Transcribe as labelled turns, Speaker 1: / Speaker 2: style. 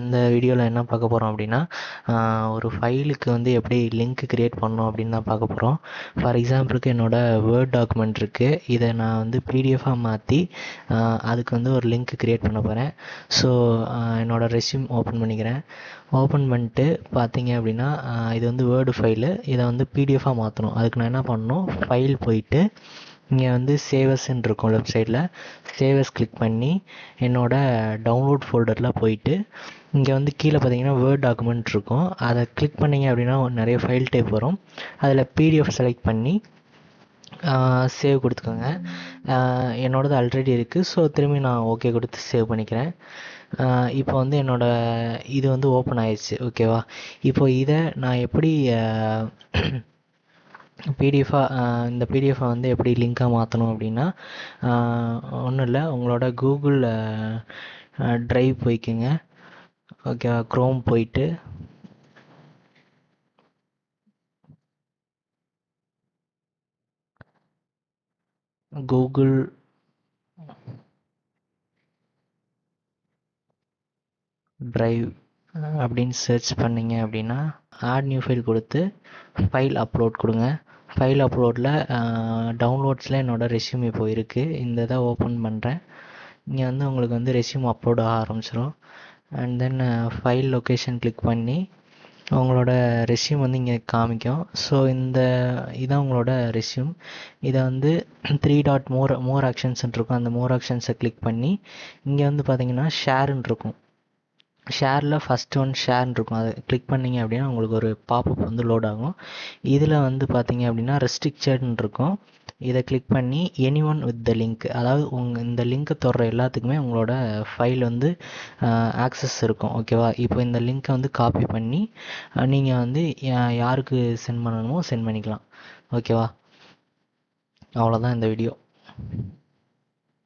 Speaker 1: இந்த வீடியோவில் என்ன பார்க்க போகிறோம் அப்படின்னா ஒரு ஃபைலுக்கு வந்து எப்படி லிங்க் க்ரியேட் பண்ணணும் அப்படின்னு தான் பார்க்க போகிறோம். ஃபார் எக்ஸாம்பிளுக்கு என்னோடய வேர்ட் டாக்குமெண்ட் இருக்குது. இதை நான் வந்து பிடிஎஃபாக மாற்றி அதுக்கு வந்து ஒரு லிங்க் க்ரியேட் பண்ண போகிறேன். ஸோ என்னோடய ரெஸ்யூம் ஓப்பன் பண்ணிக்கிறேன். ஓப்பன் பண்ணிட்டு பார்த்தீங்க அப்படின்னா இது வந்து வேர்டு ஃபைலு. இதை வந்து பிடிஎஃபாக மாற்றணும். அதுக்கு நான் என்ன பண்ணணும், ஃபைல் போயிட்டு இங்கே வந்து சேவஸ்ன்னு இருக்கும் லெஃப்ட் சைடில். சேவஸ் கிளிக் பண்ணி என்னோடய டவுன்லோட் ஃபோல்டரில் போயிட்டு இங்கே வந்து கீழே பார்த்தீங்கன்னா வேர்ட் டாக்குமெண்ட் இருக்கும். அதை கிளிக் பண்ணிங்க அப்படின்னா நிறைய ஃபைல் டைப் வரும். அதில் பிடிஎஃப் செலக்ட் பண்ணி சேவ் கொடுத்துக்கோங்க. என்னோடது ஆல்ரெடி இருக்குது. ஸோ திரும்பி நான் ஓகே கொடுத்து சேவ் பண்ணிக்கிறேன். இப்போ வந்து இது வந்து ஓப்பன் ஆயிடுச்சு. ஓகேவா? இப்போ இதை நான் எப்படி இந்த பிடிஎஃபை வந்து எப்படி லிங்காக மாற்றணும் அப்படின்னா, ஒன்றும் இல்லை, உங்களோட கூகுள் ட்ரைவ் போய்க்குங்க. ஓகேவா? க்ரோம் போயிட்டு கூகுள் ட்ரைவ் அப்படின்னு சர்ச் பண்ணிங்க அப்படின்னா ஆட் நியூ ஃபைல் கொடுத்து ஃபைல் அப்லோட் கொடுங்க. ஃபைல் அப்லோடில் டவுன்லோட்ஸில் என்னோடய ரெஸ்யூம் இப்போ இருக்குது. இந்த இதை ஓப்பன் பண்ணுறேன். இங்கே வந்து உங்களுக்கு வந்து ரெஸ்யூம் அப்லோட் ஆக ஆரம்பிச்சிடும். And then file location click பண்ணி உங்களோட ரெஸ்யூம் வந்து இங்கே காமிக்கும். ஸோ இதான் உங்களோட ரெஸ்யூம். இதை வந்து 3 டாட் மோர் ஆக்ஷன்ஸ்ன்னு இருக்கும். அந்த மோர் ஆக்ஷன்ஸை கிளிக் பண்ணி இங்கே வந்து பார்த்தீங்கன்னா ஷேருன்னு இருக்கும். ஷேரில் ஃபஸ்ட் ஒன் ஷேர்னு இருக்கும். அதை கிளிக் பண்ணிங்க அப்படின்னா உங்களுக்கு ஒரு பாப்அப் வந்து லோட் ஆகும். இதில் வந்து பார்த்தீங்க அப்படின்னா ரெஸ்ட்ரிக்சட்னு இருக்கும். இதை கிளிக் பண்ணி any one with the link, அதாவது இந்த லிங்க்கை தொடுற எல்லாத்துக்குமே உங்களோட ஃபைல் வந்து ஆக்சஸ் இருக்கும். ஓகேவா? இப்போ இந்த லிங்க்கை வந்து காப்பி பண்ணி நீங்கள் வந்து யாருக்கு சென்ட் பண்ணணுமோ சென்ட் பண்ணிக்கலாம். ஓகேவா? அவ்வளோதான் இந்த வீடியோ.